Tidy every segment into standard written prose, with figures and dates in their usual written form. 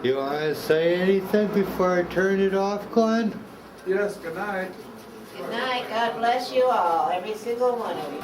You want to say anything before I turn it off, Glenn? Yes, good night. Good night. God bless you all, every single one of you.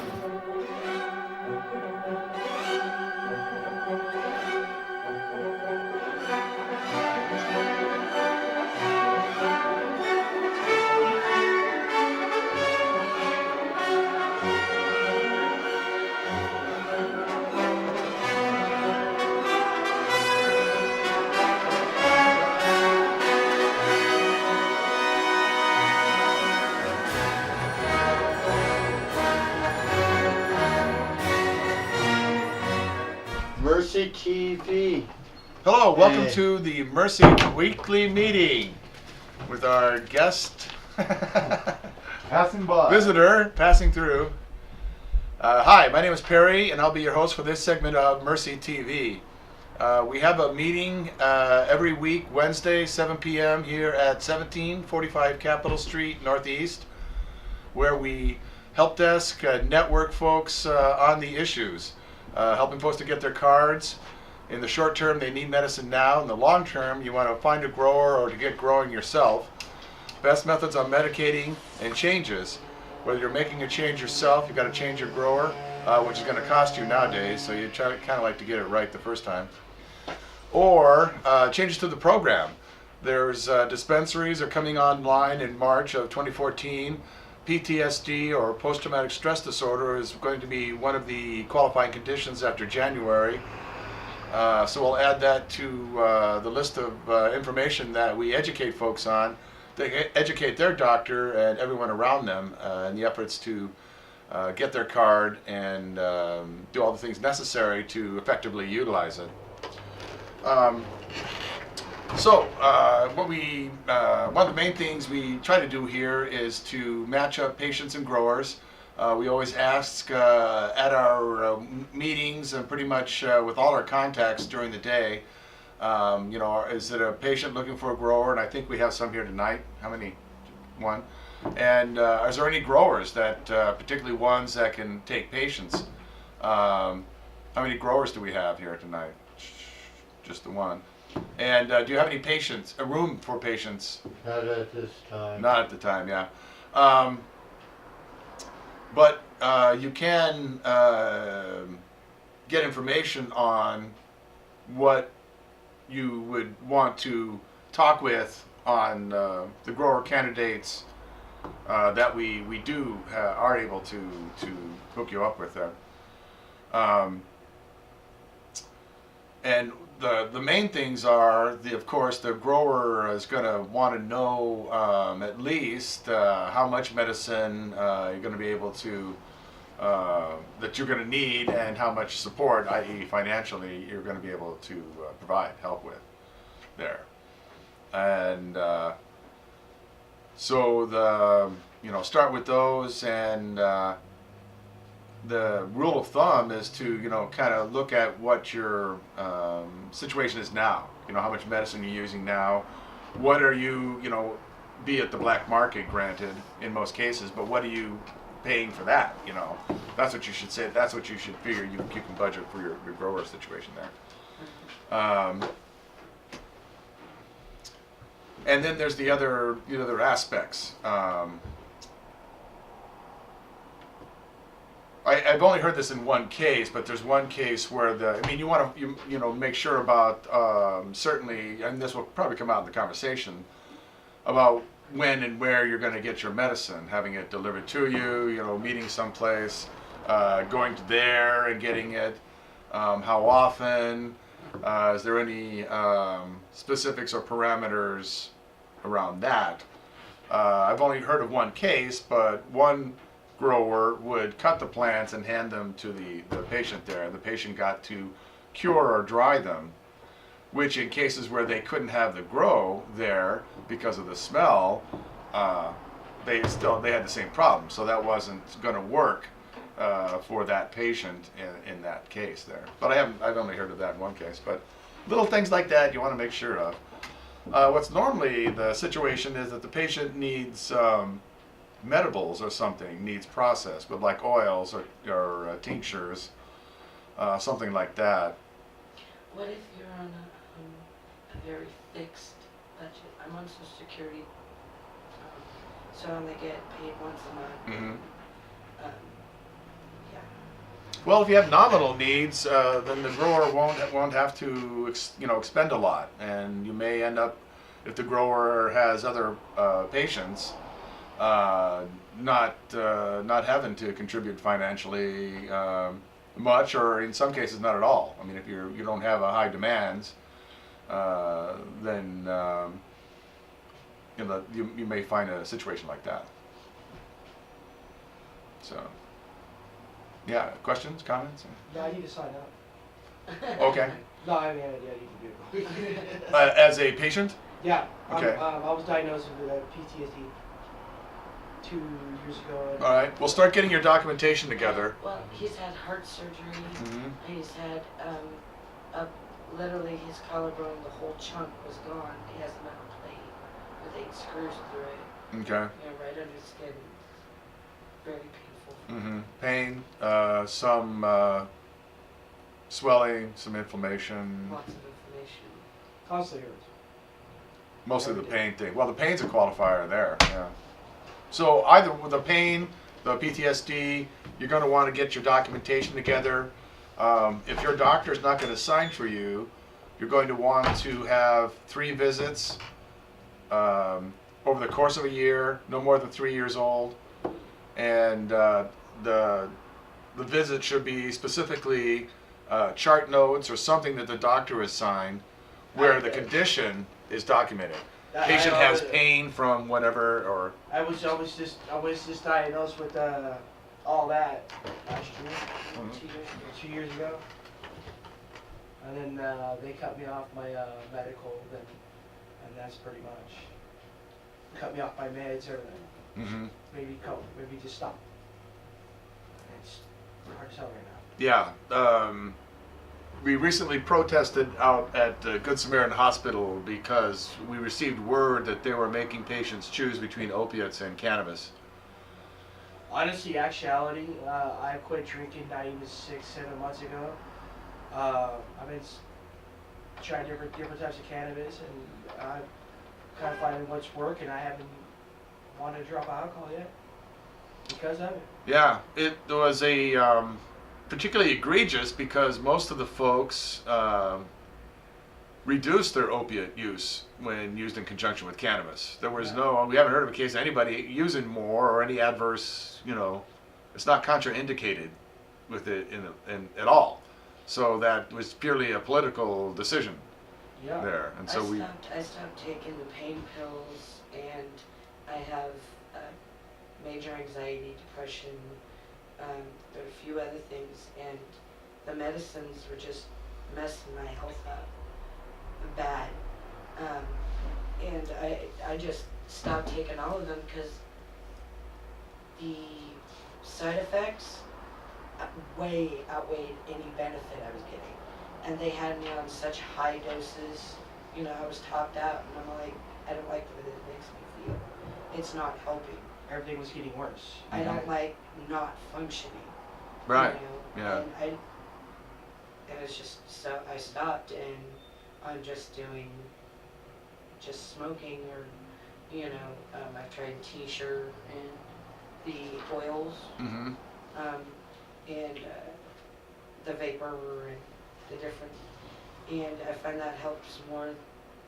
Mercy TV. Hello, welcome Hey. to the Mercy Weekly Meeting with our guest Passing by. visitor passing through. Hi, my name is Perry, and I'll be your host for this segment of Mercy TV. We have a meeting every week, Wednesday, 7 p.m. here at 1745 Capitol Street, Northeast, where we help desk network folks on the issues, helping folks to get their cards. In the short term, they need medicine now. In the long term, you want to find a grower or to get growing yourself. Best methods on medicating and changes. Whether you're making a change yourself, you've got to change your grower, which is going to cost you nowadays, so you try kind of like to get it right the first time. Or changes to the program. There's dispensaries are coming online in March of 2014. PTSD or post-traumatic stress disorder is going to be one of the qualifying conditions after January. So we'll add that to the list of information that we educate folks on. They educate their doctor and everyone around them in the efforts to get their card and do all the things necessary to effectively utilize it. One of the main things we try to do here is to match up patients and growers. We always ask at our meetings and pretty much with all our contacts during the day, is it a patient looking for a grower? And I think we have some here tonight. How many? One. And is there any growers that, particularly ones that can take patients? How many growers do we have here tonight? Just the one. And do you have any patients, a room for patients? Not at this time. Not at the time, yeah. But you can get information on what you would want to talk with on the grower candidates that we are able to hook you up with there. And the main things are, of course, the grower is going to want to know at least how much medicine you're going to be able to, that you're going to need, and how much support, i.e. financially, you're going to be able to provide help with there. And so start with those, and the rule of thumb is to, kind of look at what your situation is now. How much medicine you're using now. What are you, be it the black market, granted, in most cases, but what are you paying for that? That's what you should say. That's what you should figure you can budget for your grower situation there. And then there's the other aspects. I've only heard this in one case, but there's one case where you want to make sure about certainly, and this will probably come out in the conversation, about when and where you're going to get your medicine, having it delivered to you, meeting someplace, going to there and getting it, how often, is there any specifics or parameters around that? I've only heard of one case, but one grower would cut the plants and hand them to the patient there. The patient got to cure or dry them, which in cases where they couldn't have the grow there because of the smell, they had the same problem. So that wasn't going to work for that patient in that case there. But I've only heard of that in one case. But little things like that you want to make sure of. What's normally the situation is that the patient needs medibles or something, needs processed, but like oils or tinctures, something like that. What if you're on very fixed budget. I'm on Social Security, so I only get paid once a month. Mm-hmm. Yeah. Well, if you have nominal needs, then the grower won't have to expend a lot, and you may end up, if the grower has other patients, not having to contribute financially much, or in some cases not at all. I mean, if you don't have a high demands, then you may find a situation like that. So. Yeah, questions, comments? No, I need to sign up. Okay. No, I mean, yeah, you can do it. As a patient? Yeah. Okay. I was diagnosed with PTSD 2 years ago. All right. We'll start getting your documentation together. Well, he's had heart surgery. Mm-hmm. He's had literally his collarbone, the whole chunk was gone. He has a metal plate with 8 screws through it. Okay. Right under the skin. Very painful. Mm-hmm. Pain, some swelling, some inflammation. Lots of inflammation. Constantly hurts. Mostly the pain thing. Well, the pain's a qualifier there. Yeah. So either with the pain, the PTSD, you're going to want to get your documentation together. If your doctor's not going to sign for you, you're going to want to have 3 visits over the course of a year, no more than 3 years old, and the visit should be specifically chart notes or something that the doctor has signed, where the condition is documented. Patient has pain from whatever, or I was just diagnosed with all that last year, 2 years ago, and then they cut me off my medical, and that's pretty much cut me off my meds, or mm-hmm. maybe just stop. It's hard to tell right now. Yeah. We recently protested out at Good Samaritan Hospital because we received word that they were making patients choose between opiates and cannabis. Honestly, actuality, I quit drinking not even 6-7 months ago. I've been trying different types of cannabis, and I'm kind of finding what's working. I haven't wanted to drop alcohol yet because of it. Yeah, it was a particularly egregious because most of the folks reduced their opiate use when used in conjunction with cannabis. There was we haven't heard of a case of anybody using more or any adverse, it's not contraindicated with it at all. So that was purely a political decision there. And so I stopped taking the pain pills, and I have major anxiety, depression. There are a few other things, and the medicines were just messing my health up bad. And I just stopped taking all of them because the side effects way outweighed any benefit I was getting. And they had me on such high doses, I was topped out, and I'm like, I don't like the way it makes me feel. It's not helping. Everything was getting worse. I don't like not functioning. right, yeah. And it was just, so I stopped, and I'm just doing smoking, or I've tried T-shirt and the oils, Mm-hmm. and the vapor and the different, and I find that helps more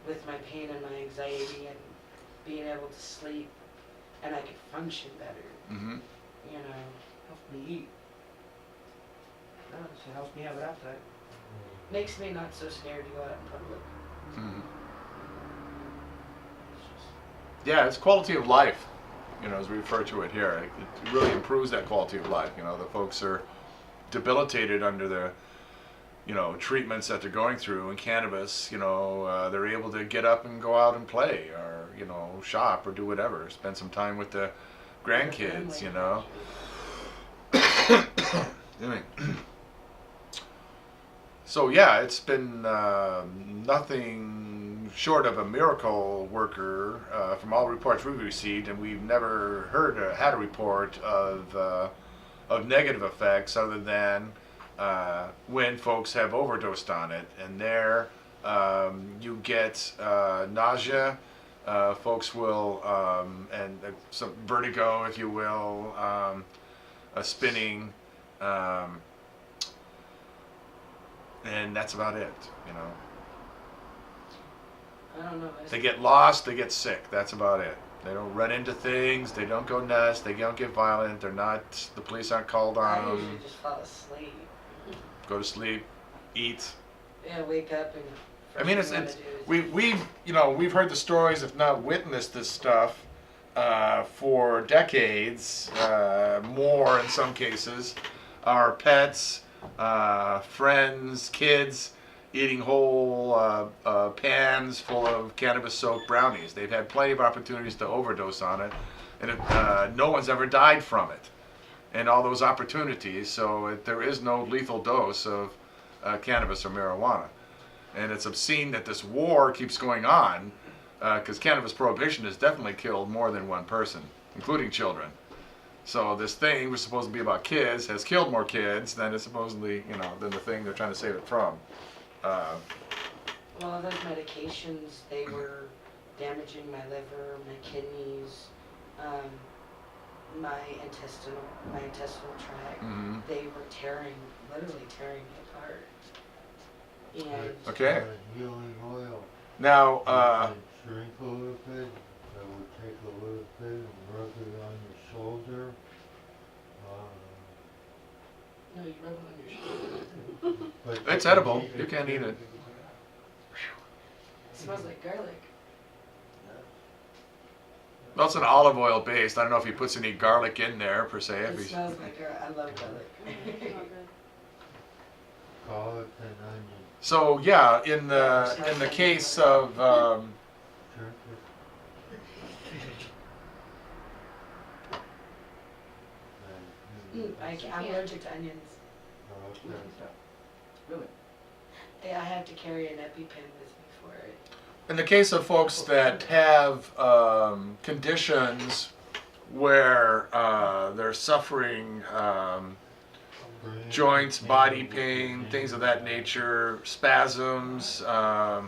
with my pain and my anxiety and being able to sleep, and I can function better. Mm-hmm. Helps me eat. No, it helps me have an appetite. Makes me not so scared to go out in public. Mm-hmm. Yeah, it's quality of life, as we refer to it here. It really improves that quality of life. The folks are debilitated under the, treatments that they're going through in cannabis. They're able to get up and go out and play, or, shop, or do whatever. Spend some time with the grandkids, So yeah, it's been nothing short of a miracle worker from all reports we've received, and we've never had a report of negative effects other than when folks have overdosed on it, and there You get nausea. Folks will, and some vertigo, if you will, a spinning, and that's about it. You know, I don't know. they get lost, they get sick. That's about it. They don't run into things. They don't go nuts. They don't get violent. They're not. The police aren't called I on usually them. just fall asleep. Go to sleep, eat. Yeah, wake up and. I mean, first thing it's you wanna do is- we've heard the stories, if not witnessed this stuff, for decades, more in some cases. Our pets, friends, kids, eating whole pans full of cannabis-soaked brownies. They've had plenty of opportunities to overdose on it, and no one's ever died from it. And all those opportunities, so there is no lethal dose of cannabis or marijuana. And it's obscene that this war keeps going on, because cannabis prohibition has definitely killed more than one person, including children. So this thing, which is supposed to be about kids, has killed more kids than it's supposedly, than the thing they're trying to save it from. Well, those medications, they were damaging my liver, my kidneys, my intestinal tract. Mhm. They were literally tearing me apart. And Okay. Healing oil. Now, Drink a little bit. I would take a little bit and rub it on your shoulder. no, you rub it on your shoulder. But it's you edible. eat You can't eat it. It smells like garlic. Well, it's an olive oil based. I don't know if he puts any garlic in there per se. It If he's, smells like garlic. I love garlic. Garlic and onion. so yeah, in the case of Drink it. I'm allergic to onions. Okay. Really? Yeah, I have to carry an EpiPen with me for it. in the case of folks that have conditions where they're suffering Brain joints, body pain, pain, things of that nature, spasms, all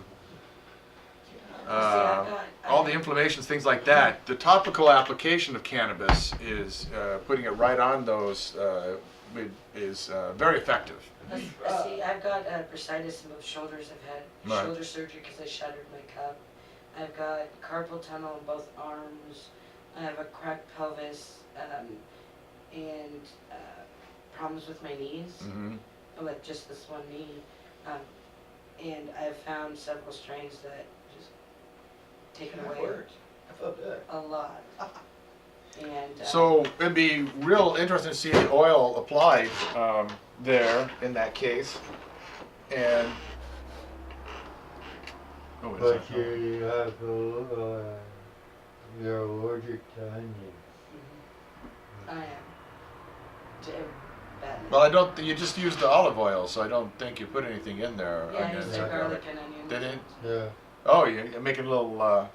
the inflammations, things like that. The topical application of cannabis is putting it right on those is very effective. See, I've got bursitis in both shoulders. I've had Right. shoulder surgery because I shattered my cup. I've got carpal tunnel in both arms. I have a cracked pelvis and problems with my knees, Hmm. with just this one knee. And I've found several strains that just take it away I felt good. a lot. And So it'd be real interesting to see the oil applied there in that case. And oh, wait a But second. you have you're allergic to onions. I am. Badly. Well, I don't. You just used the olive oil, so I don't think you put anything in there. Yeah, I onions used or the garlic and onion. Did it? Yeah. Oh, you're making a little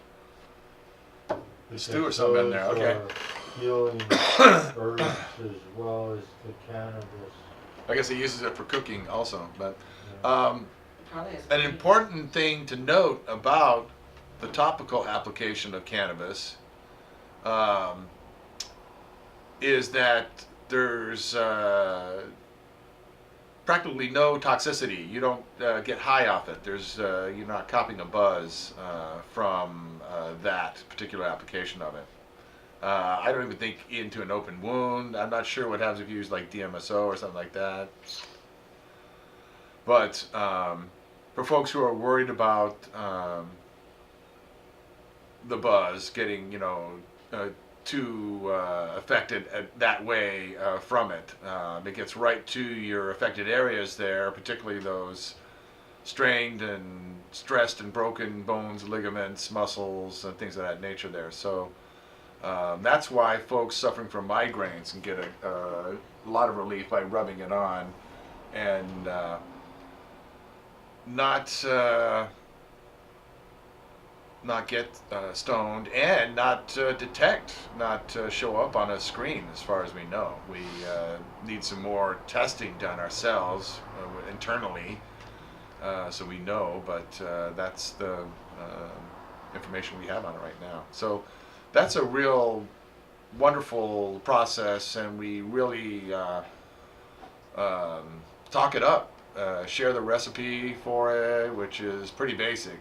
stew or something in there. Those Okay. are healing herbs as well as the cannabis. I guess he uses it for cooking also. But Probably has an important thing to note about the topical application of cannabis is that there's practically no toxicity. You don't get high off it. You're not copying a buzz from that particular application of it. I don't even think into an open wound. I'm not sure what happens if you use like DMSO or something like that. But for folks who are worried about the buzz getting, too affected that way from it, it gets right to your affected areas there, particularly those strained and stressed and broken bones, ligaments, muscles, and things of that nature there. So that's why folks suffering from migraines can get a lot of relief by rubbing it on and not get stoned and not detect, not show up on a screen as far as we know. We need some more testing done ourselves internally so we know. But that's the information we have on it right now. So that's a real wonderful process, and we really talk it up, share the recipe for it, which is pretty basic.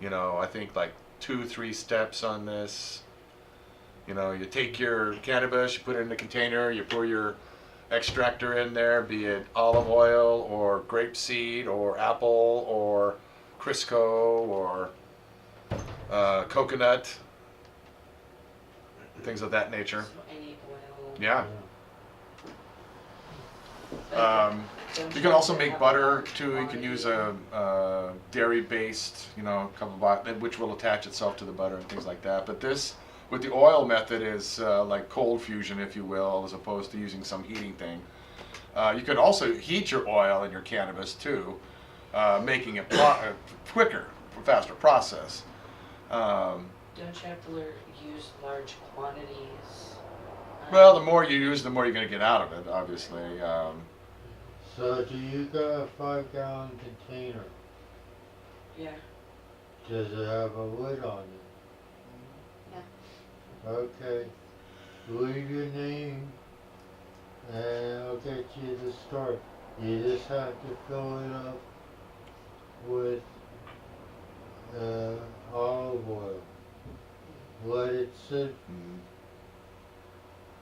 You know, I think like 2-3 steps on this. You know, you take your cannabis, you put it in a container, you pour your extractor in there, be it olive oil or grapeseed or apple or Crisco or coconut, things of that nature. So any oil. Yeah. Don't You can also make have butter large too. You can use a quantity. dairy-based, you know, which will attach itself to the butter and things like that. But this, with the oil method, is like cold fusion, if you will, as opposed to using some heating thing. You could also heat your oil in your cannabis too, making it quicker, faster process. Don't you have to use large quantities? Well, the more you use, the more you're going to get out of it, obviously. So do you got a 5-gallon container? Yeah. Does it have a lid on it? Yeah. Okay. Leave your name and I'll get you the start. You just have to fill it up with olive oil. Let it sit Mm.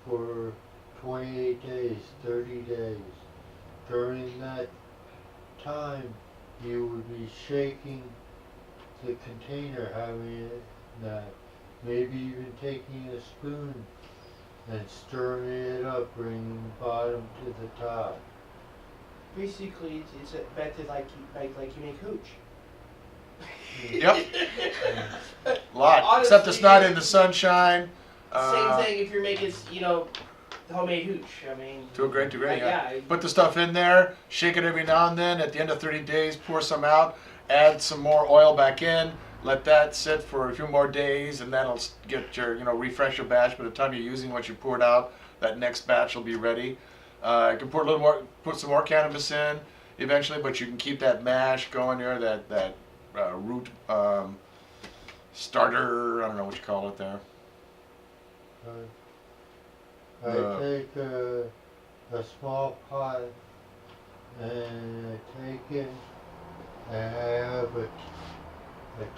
for 28 days, 30 days. During that time, you would be shaking the container, having it that, maybe even taking a spoon and stirring it up, bringing the bottom to the top. Basically, it's a method like you make hooch. Yep. A lot, except it's Honestly, not in the sunshine. Same thing if you're making, homemade hooch. I mean, To a great degree, like, yeah. Put the stuff in there, shake it every now and then. At the end of 30 days, pour some out, add some more oil back in, let that sit for a few more days, and that'll get your, refresh your batch. By the time you're using what you poured out, that next batch will be ready. You can put some more cannabis in eventually, but you can keep that mash going there, that root starter, I don't know what you call it there. I take a small pot and I take it and I have a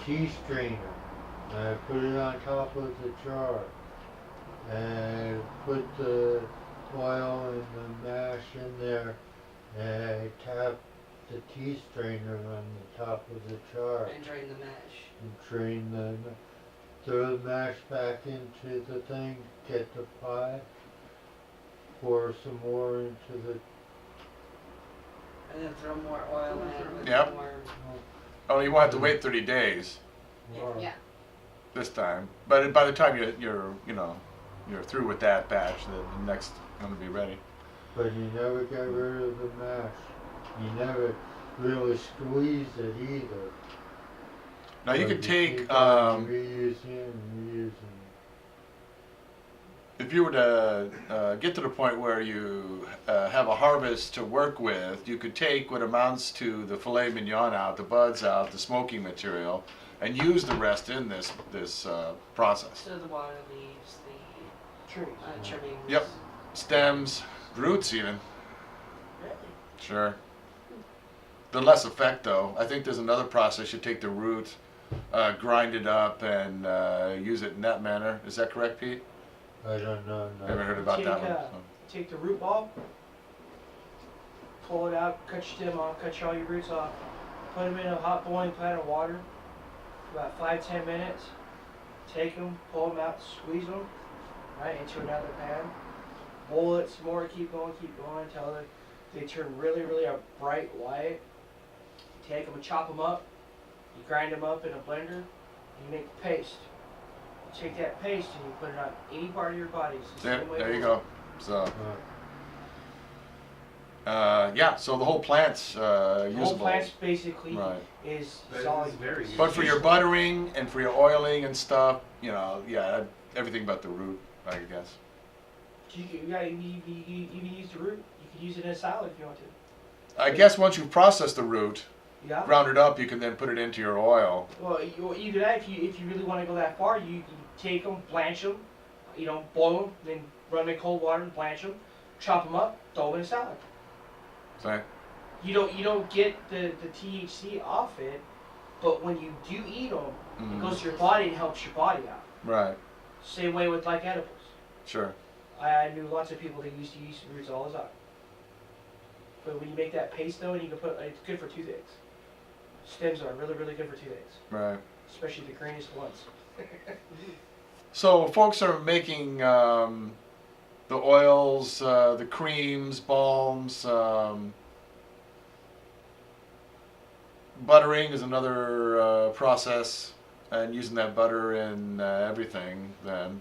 tea strainer and I put it on top of the jar and put the oil and the mash in there and I tap the tea strainer on the top of the jar And drain the mash. and drain throw the mash back into the thing, get the pot, pour some more into the, And then throw more oil in with Yep. more. Oh, you won't have to wait 30 days more. Yeah. this time. But by the time you're through with that batch, the next one will be ready. But you never get rid of the mash. You never really squeeze it either. Now you But could take, keep on reusing and reusing. if you were to get to the point where you have a harvest to work with, you could take what amounts to the filet mignon out, the buds out, the smoking material, and use the rest in this process. So the water leaves, the trees. trimmings. Yep. Stems, roots even. Really? Sure. The less effect though. I think there's another process. You take the root, grind it up, and use it in that manner. Is that correct, Pete? I don't know. I haven't heard about that one. so. Take the root ball, pull it out, cut your stem off, cut all your roots off, put them in a hot boiling pot of water for about 5-10 minutes. Take them, pull them out, squeeze them, right, into another pan. Boil it some more, keep going until they turn really, really a bright white. Take them and chop them up. You grind them up in a blender, and you make the paste. You take that paste and you put it on any part of your body. It's the same way There you it go. So, Uh, yeah, so the whole plant's The usable. whole plant's basically Right. is That solid. is very But for your buttering and for your oiling and stuff, everything but the root, I guess. You can use the root. You can use it in a salad if you want to. I guess once you process the root, Yeah. ground it up, you can then put it into your oil. Well, you do that if you really want to go that far. You take them, blanch them, boil them, then run them in cold water and blanch them, chop them up, throw them in a salad. So, You don't get the THC off it, but when you do eat them, it goes to your body and helps your body out. right, Same way with like edibles. sure. I knew lots of people that used to use roots all the time. But when you make that paste though, and you can put, it's good for toothaches. Stems are really, really good for toothaches, Right. especially the greeniest ones. So folks are making the oils, the creams, balms. Buttering is another process, and using that butter in everything. Then,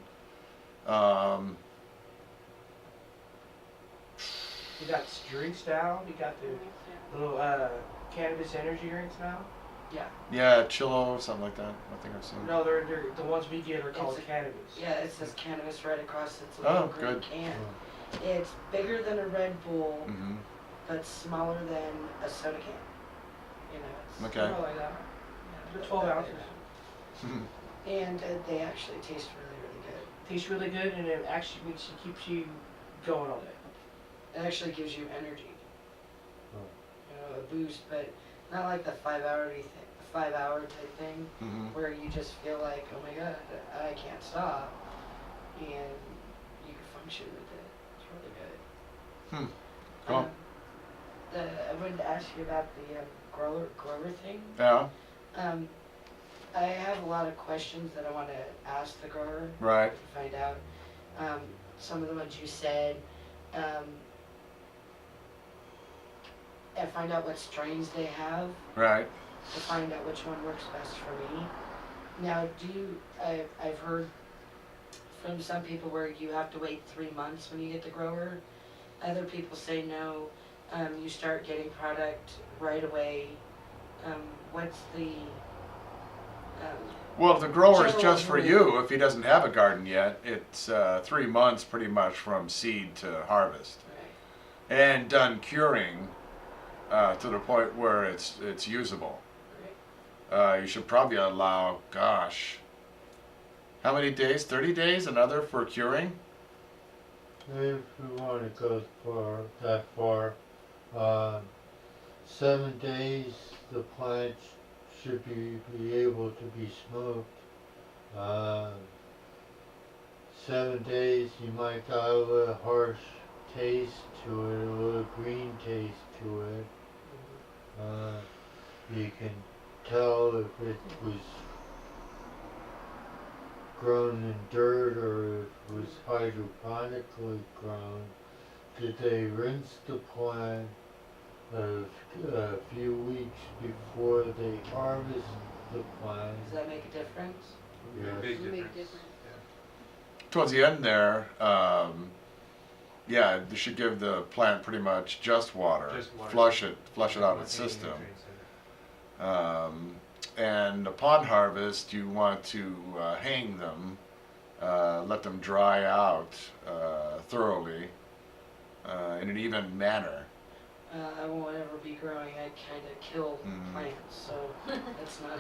You got drinks now. You got the little cannabis energy drinks now. yeah, Chillo, something like that. I think I've seen. No, they're the ones we get are called It's- cannabis. Yeah, it says cannabis right across. It's a Oh, little green good. can. It's bigger than a Red Bull, Mm-hmm. but smaller than a soda can. You know, it's Okay. Something like that. They're 12 ounces. and they actually taste really, really good. Tastes really good, and it actually keeps you going all day. It actually gives you energy. Oh. You know, a boost, but not like the 5 hour type thing Mm-hmm. where you just feel like, oh my god, I can't stop, and you can function with it. It's really good. Cool. I wanted to ask you about the grower thing. Yeah. I have a lot of questions that I want to ask the grower. Right. To find out. Some of the ones you said. And find out what strains they have Right. to find out which one works best for me. Now, I've heard from some people where you have to wait 3 months when you get the grower. Other people say no, you start getting product right away. What's the, Well, if the grower is General just for rule. you, if he doesn't have a garden yet, it's 3 months pretty much from seed to harvest, right, and done curing to the point where it's usable. right. You should probably allow, gosh, how many days? 30 days? Another for curing? If you want to go that far, 7 days the plant should be able to be smoked. 7 days you might got a little harsh taste to it, a little green taste to it. You can tell if it was grown in dirt or if it was hydroponically grown. Did they rinse the plant a few weeks before they harvest the plant? Does that make a difference? Yes. Big difference. Towards the end there, yeah, you should give the plant pretty much just water. Just water. Flush it out of its Any system. nutrients in it. And upon harvest, you want to hang them, let them dry out thoroughly in an even manner. I won't ever be growing. I kind of kill plants, so that's not.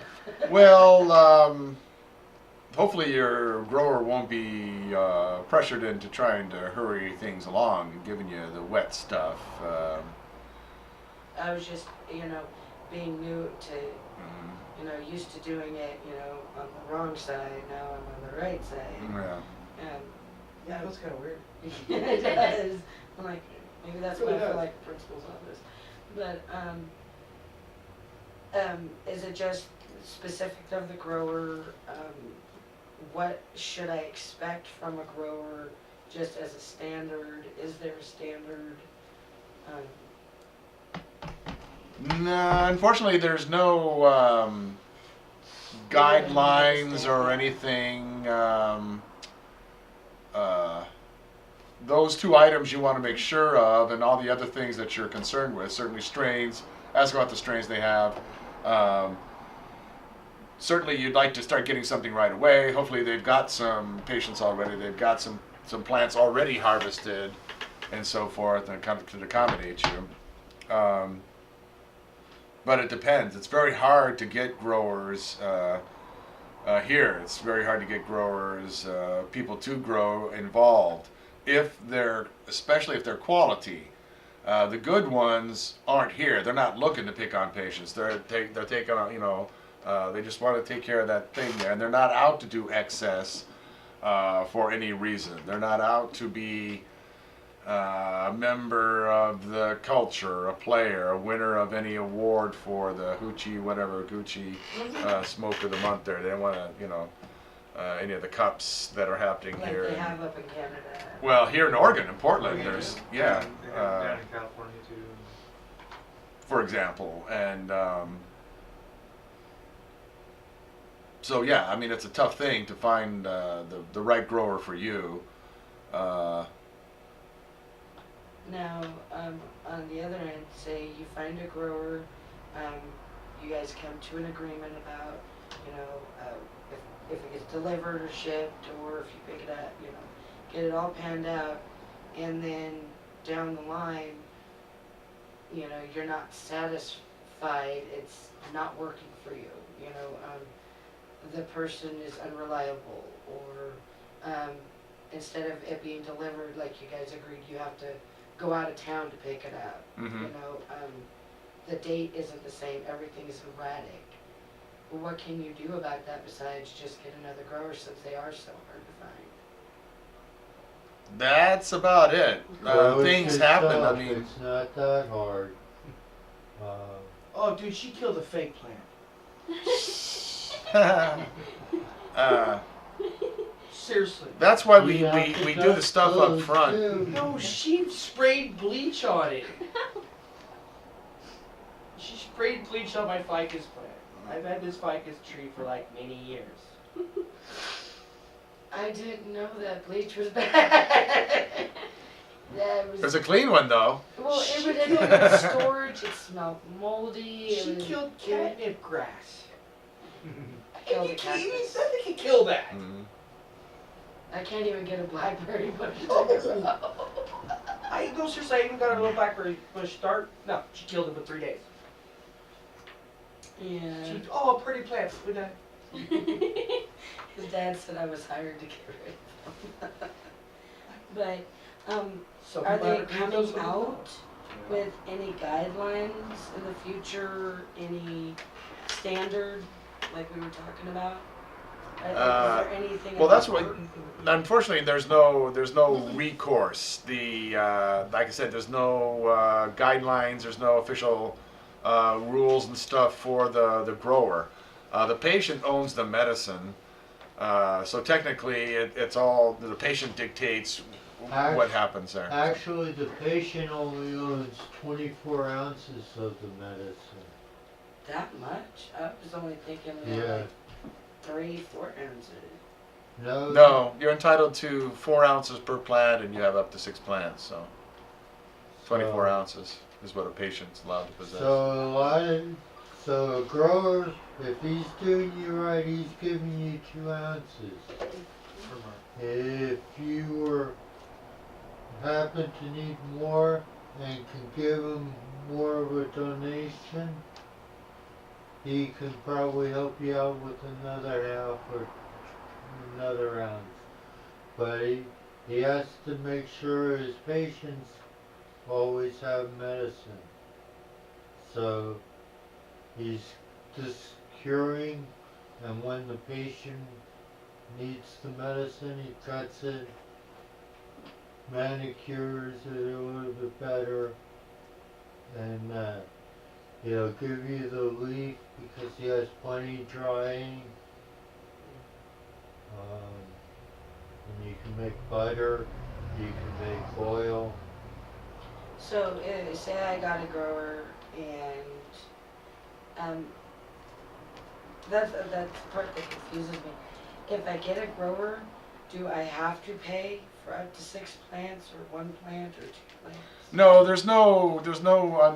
Well, hopefully your grower won't be pressured into trying to hurry things along and giving you the wet stuff. I was just, being new to, used to doing it, on the wrong side. Now I'm on the right side. Yeah. And Yeah, that's kind of weird. it does. I'm like, maybe that's Really why I feel does. like principal's office. But is it just specific of the grower? What should I expect from a grower just as a standard? Is there a standard? No, unfortunately, there's no guidelines or anything. Those 2 items you want to make sure of, and all the other things that you're concerned with. Certainly strains. Ask about the strains they have. Certainly, you'd like to start getting something right away. Hopefully, they've got some patients already. They've got some plants already harvested, and so forth, and to accommodate you. but it depends. It's very hard to get growers here. It's very hard to get growers, people to grow involved if they're, especially if they're quality. The good ones aren't here. They're not looking to pick on patients. They're taking on, you know, they just want to take care of that thing there, and they're not out to do excess for any reason. They're not out to be a member of the culture, a player, a winner of any award for the Hoochie, whatever, Gucci Smoke of the Month there. They don't want to, you know, any of the cups that are happening Like here. they have up in Canada. Well, here in Oregon, in Portland, Oregon, there's, yeah. yeah, They have down in California too. for example. And so, yeah, I mean, it's a tough thing to find the right grower for you. Now, on the other end, say you find a grower, you guys come to an agreement about, you know, if it gets delivered or shipped, or if you pick it up, you know, get it all panned out, and then down the line, you know, you're not satisfied, it's not working for you, you know, the person is unreliable, or instead of it being delivered like you guys agreed, you have to go out of town to pick it up. Mhm. You know, the date isn't the same, everything is erratic. What can you do about that besides just get another grower since they are so hard to find? That's about it. Grow it Things happen. I yourself. mean, It's not that hard. Oh, dude, she killed a fake plant. Seriously. that's why we You have to do the dust stuff up those front. too. No, she sprayed bleach on it. She sprayed bleach on my ficus plant. I've had this ficus tree for like many years. I didn't know that bleach was bad. That was, There's a clean one though. well, it She was in killed- storage, it smelled moldy. It She was, killed catnip grass. Killed a Nothing cactus. can kill that. Mhm. I can't even get a blackberry bush to Oh. grow. I no seriously, I even got a little blackberry bush start. No, she killed it in 3 days. Yeah. She, oh, a pretty plant. With that. His dad said I was hired to get rid of them. But, So are people they have to read those coming little out notes. with any guidelines in the future, any standard, like we were talking about? Is there anything? Well, that's about- what. Unfortunately, there's no recourse. The like I said, there's no guidelines. There's no official rules and stuff for the grower. The patient owns the medicine, so technically, it's all the patient dictates what happens there. Actually, the patient only owns 24 ounces of the medicine. That much? I was only thinking Yeah. like 3-4 ounces. No. No, you're entitled to 4 ounces per plant, and you have up to 6 plants. So 24 ounces is what a patient's allowed to possess. So a grower, if he's doing you right, he's giving you 2 ounces. If you happen to need more and can give him more of a donation, he can probably help you out with another half or another ounce. But he has to make sure his patients always have medicine. So he's just curing, and when the patient needs the medicine, he cuts it, manicures it a little bit better, and he'll give you the leaf because he has plenty drying. And you can make butter, you can make oil. So, say I got a grower and, that's the part that confuses me. If I get a grower, do I have to pay for up to 6 plants or 1 plant or 2 plants? No, there's no.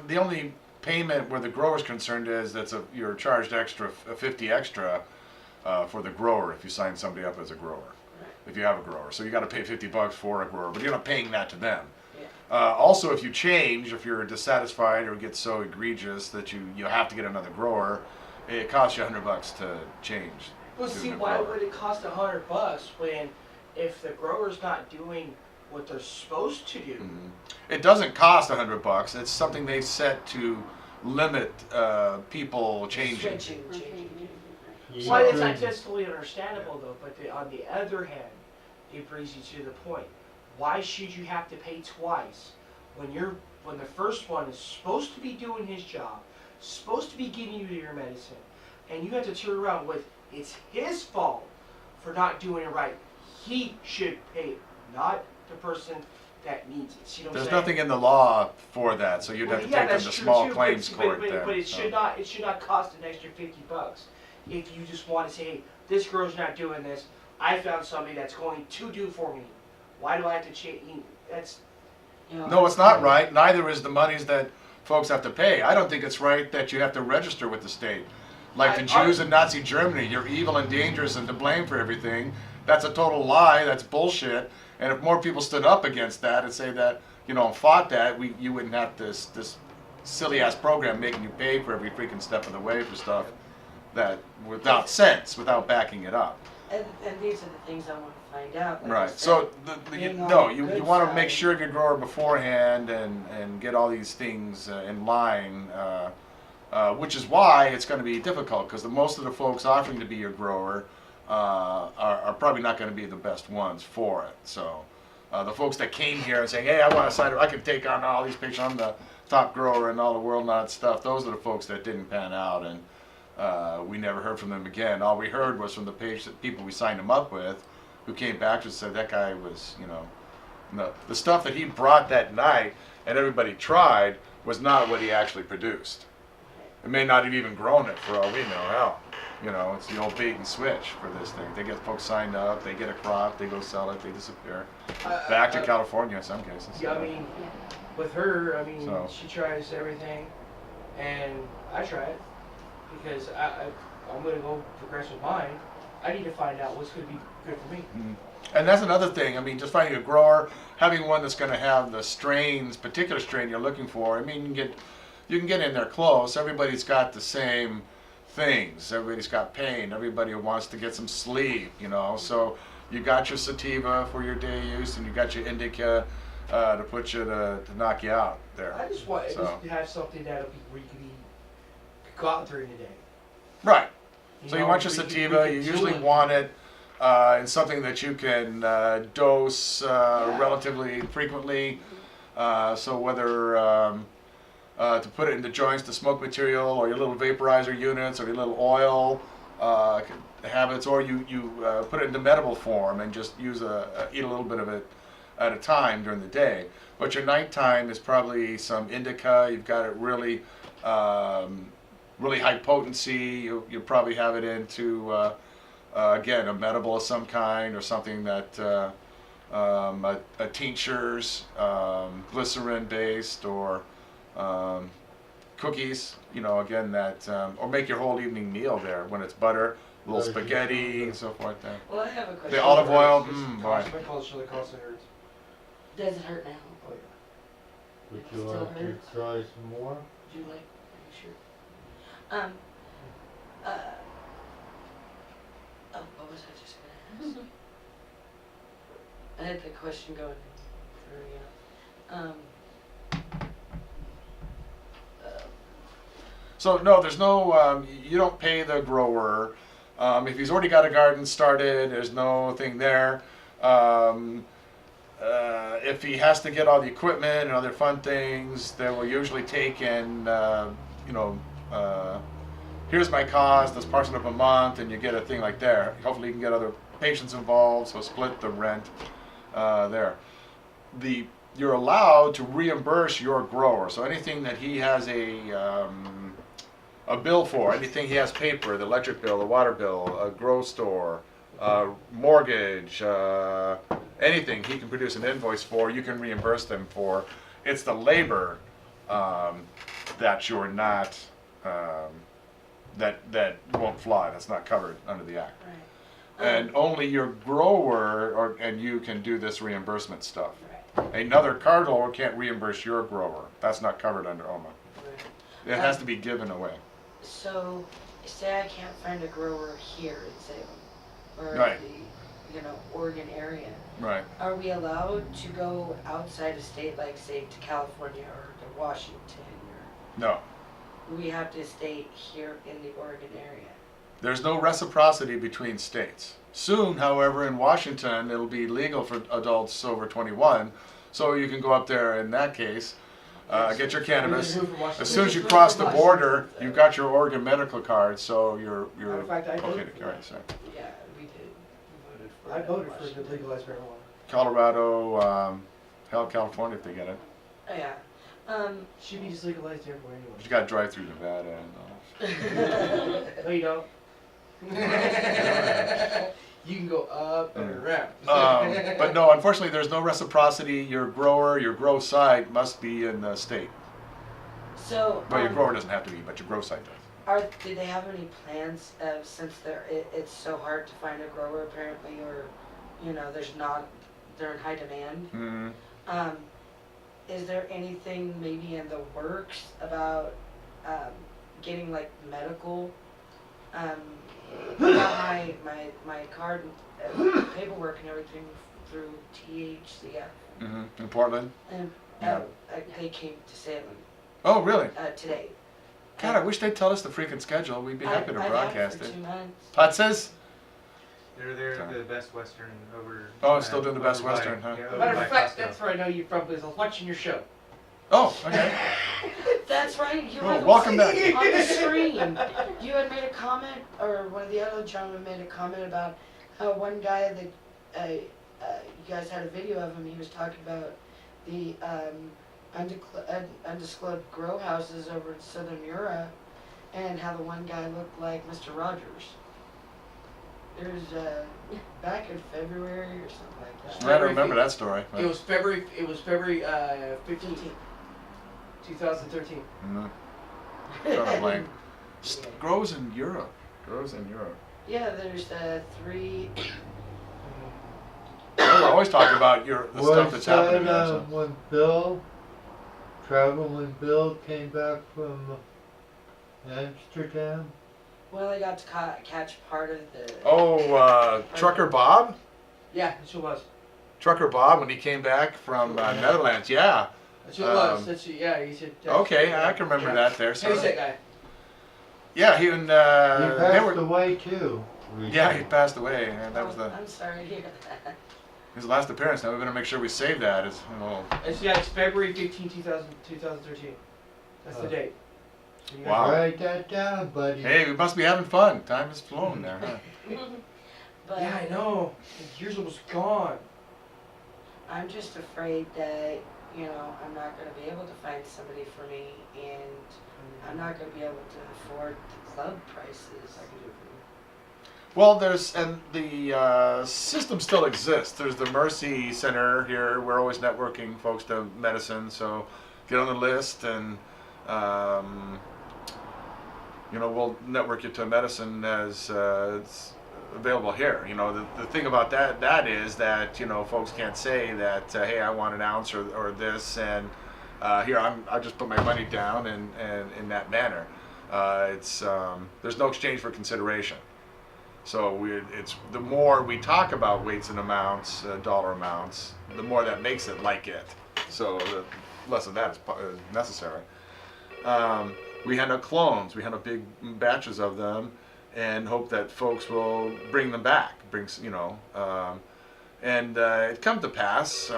The only payment where the grower's concerned is you're charged extra, 50 extra, for the grower if you sign somebody up as a grower. Right. If you have a grower, so you got to pay $50 for a grower, but you're not paying that to them. Yeah. Also, if you change, if you're dissatisfied or get so egregious that you have to get another grower, it costs you $100 to change. Well, to see, the why grower. would it cost $100 when if the grower's not doing what they're supposed to do? Mhm. It doesn't cost $100. It's something they set to limit people changing. Changing. You Well, could- that's totally understandable though, but on the other hand, it brings you to the point. Why should you have to pay twice when the first one is supposed to be doing his job, supposed to be giving you your medicine, and you have to turn around with it's his fault for not doing it right. He should pay it, not the person that needs it. See what I'm There's saying? nothing in the law for that, so you'd have to Yeah, take them that's to true small too, claims but, court but, then. but it so. should not cost an extra $50 if you just want to say, hey, this girl's not doing this. I found somebody that's going to do for me. Why do I have to change? That's No, it's not right. Neither is the monies that folks have to pay. I don't think it's right that you have to register with the state. Like the Jews in Nazi Germany, you're evil and dangerous and to blame for everything. That's a total lie. That's bullshit. And if more people stood up against that and say that, and fought that, you wouldn't have this silly ass program making you pay for every freaking step of the way for stuff that without sense, without backing it up. And these are the things I want to find out. like I Right. said. So being on no, the you good want to make side. sure of your grower beforehand and get all these things in line, which is why it's going to be difficult because most of the folks offering to be your grower are probably not going to be the best ones for it. So the folks that came here and saying, hey, I want to sign up, I can take on all these patients, I'm the top grower in all the world and all that stuff, those are the folks that didn't pan out, and we never heard from them again. All we heard was from the people we signed them up with, who came back and said that guy was, the stuff that he brought that night and everybody tried was not what he actually produced. It may not have even grown it for all we know. Hell, it's the old bait and switch for this thing. They get folks signed up, they get a crop, they go sell it, they disappear. Back to California in some cases. yeah. I mean, with her, So. she tries everything, and I try it because I'm gonna go progress with mine. I need to find out what's gonna be good for me. And that's another thing. Just finding a grower, having one that's going to have the particular strain you're looking for. You can get in there close. Everybody's got the same things. Everybody's got pain. Everybody wants to get some sleep. So you got your sativa for your day use, and you got your indica to put you to knock you out there. I just want So. to have something that'll be where you can go out during the day. Right. So you know, want your we can sativa. You do usually it. want it in something that you can dose relatively frequently. So whether to put it into joints, the smoke material, or your little vaporizer units, or your little oil habits, or you put it into medical form and just eat a little bit of it at a time during the day. But your nighttime is probably some indica. You've got it really really high potency. You'll probably have it into again, a medical of some kind, or something that a tinctures, glycerin based, or cookies. Again, that or make your whole evening meal there when it's butter, a little spaghetti, and so forth. There. Well, I have a question. The olive oil, boy. My culture, the constant hurts. Does it hurt now? Oh yeah. Would you Still like to hurts? try some more? Would you like? Are you sure? What was I just gonna ask? I had the question going through, So no, there's no. You don't pay the grower. If he's already got a garden started, there's no thing there. If he has to get all the equipment and other fun things, then we'll usually take and here's my cost. Let's parcel it up a month, and you get a thing like there. Hopefully, you can get other patients involved, so split the rent there. You're allowed to reimburse your grower. So anything that he has a bill for, anything he has paper, the electric bill, the water bill, a grow store, mortgage, anything he can produce an invoice for, you can reimburse them for. It's the labor that you're not, that won't fly, that's not covered under the act. right. And only your grower and you can do this reimbursement stuff. Right. Another card holder can't reimburse your grower. That's not covered under OMA. It has to be given away. So, say I can't find a grower here in Salem, or Right. the, Oregon area. Right. Are we allowed to go outside of state, like say to California or to Washington, No. or we have to stay here in the Oregon area? There's no reciprocity between states. Soon, however, in Washington, it'll be legal for adults over 21, so you can go up there in that case, get your cannabis. As soon as you cross the border, you've got your Oregon medical card, so you're Matter of fact, I okay voted to for carry. that. Sorry. Yeah, we did. I voted for the legalized marijuana. Colorado, hell, California if they get it. Oh, yeah. Should be just legalized everywhere anyway. But you got to drive through Nevada and No, you don't. You can go up and around. but no, unfortunately, there's no reciprocity. Your grower, your grow site must be in the state. So, Well, your grower doesn't have to be, but your grow site does. do they have any plans of, since it's so hard to find a grower apparently, or, they're in high demand? Mm-hmm. Is there anything maybe in the works about, getting like medical, about my card, paperwork and everything through THCF? Mm-hmm. In Portland? And, Yeah. they came to Salem, Oh, really? today. God, I wish they'd tell us the freaking schedule. We'd be happy to broadcast I've had it. it for 2 months. Todd says? They're Sorry. the Best Western over. Oh, still doing the Best over by- Western, huh? Yeah, over Matter by of fact, Costco. that's where I know you from because I was watching your show. Oh, okay. That's right. You Oh, were welcome back. on the screen. You had made a comment, or one of the other gentlemen made a comment about how one guy that you guys had a video of him. He was talking about the undisclosed grow houses over in Southern Europe, and how the one guy looked like Mr. Rogers. It was back in February or something like that. I don't remember that story. It was February 15th, 2013. No. Drawing a blank. Grows in Europe. Grows in Europe. Yeah, there's 3. We're always talking about the stuff Was that's happening that there. So. when Traveling Bill came back from Amsterdam? Well, I got to catch part of the. Oh, Trucker Bob? Yeah, that's who it was. Trucker Bob, when he came back from Netherlands, yeah. That's who it was. That's who, yeah, he said. Okay, I can remember that there. Who's So. that guy? Yeah, he and He they passed were. away too. Yeah, he passed away, and that was I'm sorry to hear that. his last appearance. Now we better make sure we save that. It's February 15, 2013. That's the date. So you guys- Wow. Write that down, buddy. Hey, we must be having fun. Time has flown there, huh? But Yeah, I know. The years almost gone. I'm just afraid that I'm not going to be able to find somebody for me, and I'm not going to be able to afford the club prices. Well, the system still exists. There's the Mercy Center here. We're always networking folks to medicine, so get on the list, and we'll network you to medicine as it's available here. The thing about that is that folks can't say that hey, I want an ounce or this, and here I just put my money down, and in that manner, there's no exchange for consideration. So it's the more we talk about weights and amounts, dollar amounts, the more that makes it like it. So the less of that is necessary. We hand out clones. We hand out big batches of them, and hope that folks will bring them back. And it come to pass.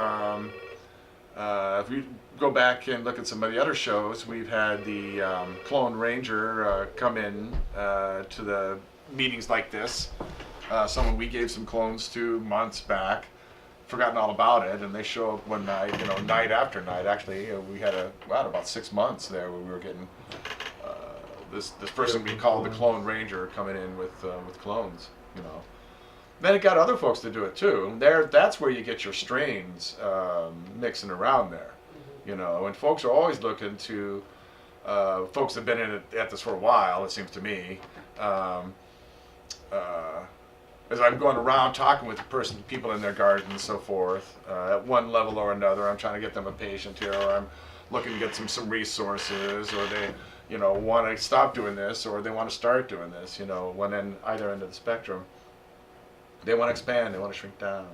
If we go back and look at some of the other shows, we've had the Clone Ranger come in to the meetings like this. Someone we gave some clones to months back, forgotten all about it, and they show up one night, night after night. Actually, we had about 6 months there where we were getting this person we called the Clone Ranger coming in with clones. Then it got other folks to do it too. That's where you get your strains mixing around there. And folks are always looking to folks that have been at this for a while. It seems to me. as I'm going around talking with people in their garden and so forth, at one level or another, I'm trying to get them a patient here, or I'm looking to get them some resources, or they, want to stop doing this, or they want to start doing this, one end, either end of the spectrum. They want to expand, they want to shrink down.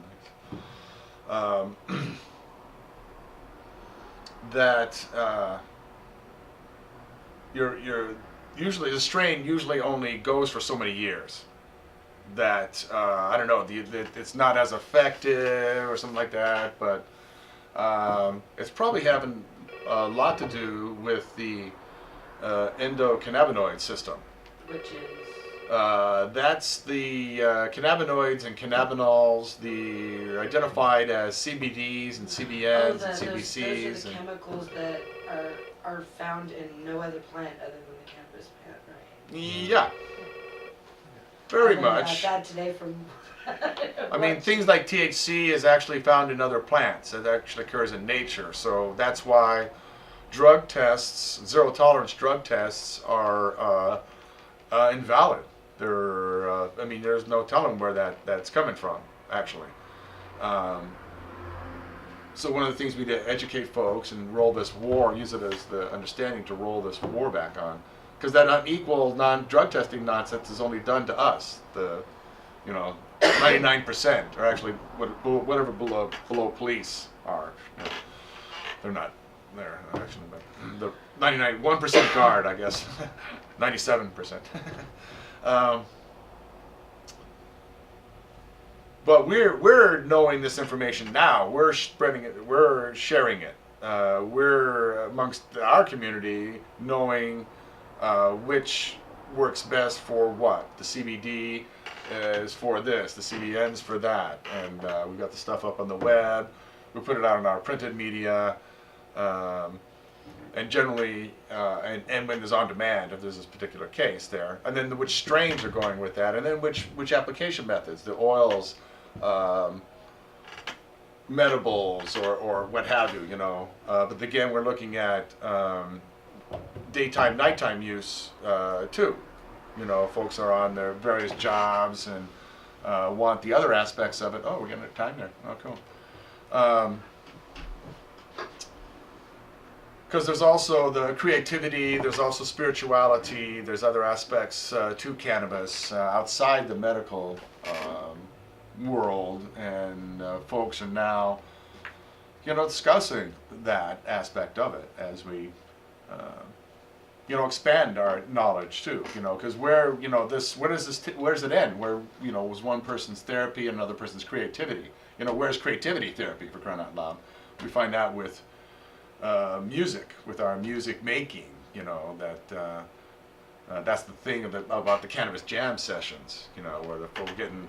That you're usually, the strain usually only goes for so many years. That I don't know, it's not as effective or something like that, but it's probably having a lot to do with the endocannabinoid system. Which is, That's the cannabinoids and cannabinols, the identified as CBDs and CBNs and CBCs. Those are the chemicals that are found in no other plant other than the cannabis plant, right? Yeah, very I learned much. about that today from. I mean, things like THC is actually found in other plants. It actually occurs in nature. So that's why drug tests, zero tolerance drug tests, are invalid. They're, I mean, there's no telling where that's coming from, actually. So one of the things we did, educate folks and roll this war, use it as the understanding to roll this war back on. Because that unequal non-drug testing nonsense is only done to us. The, 99%, or actually whatever below police are. They're not there actually, but the 1% guard, I guess, 97%. But we're knowing this information now. We're spreading it. We're sharing it. We're amongst our community knowing which works best for what. The CBD is for this, the CBN's for that, and we've got the stuff up on the web. We put it out in our printed media, and generally, and when there's on demand, if there's this particular case there, and then which strains are going with that, and then which application methods, the oils, medibles, or what have you, But again, we're looking at daytime, nighttime use too. Folks are on their various jobs and want the other aspects of it. Oh, we're getting a time there. Oh, cool. Because there's also the creativity, there's also spirituality, there's other aspects to cannabis outside the medical world, and folks are now, discussing that aspect of it as we expand our knowledge too, because where does it end? Where, was one person's therapy and another person's creativity? Where's creativity therapy, for crying out loud? We find out with music, with our music making, that's the thing about the cannabis jam where we're getting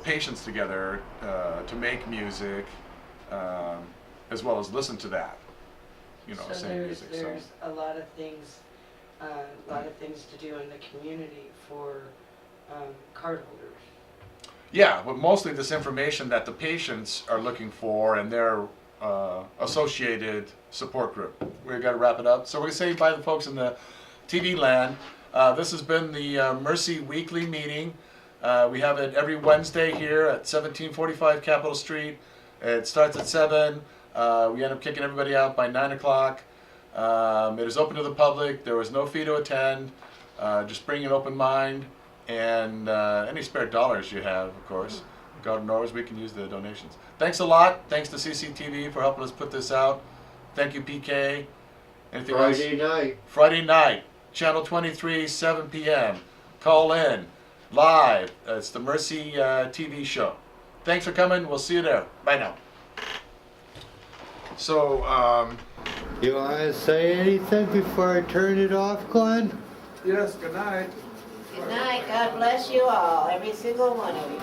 patients together to make music, as well as listen to that, So same music. there's a lot of things to do in the community for card holders. Yeah, but mostly this information that the patients are looking for and their associated support group. We've got to wrap it up. So we say bye to the folks in the TV land. This has been the Mercy Weekly meeting. We have it every Wednesday here at 1745 Capitol Street. It starts at 7. We end up kicking everybody out by 9 o'clock. It is open to the public. There was no fee to attend. Just bring an open mind and any spare dollars you have, of course. God knows we can use the donations. Thanks a lot. Thanks to CCTV for helping us put this out. Thank you, PK. Anything else? Friday night, Channel 23, 7 p.m. Call in, live. It's the Mercy TV show. Thanks for coming. We'll see you there. Bye now. So, You want to say anything before I turn it off, Glenn? yes, good night. Good night. God bless you all, every single one of you.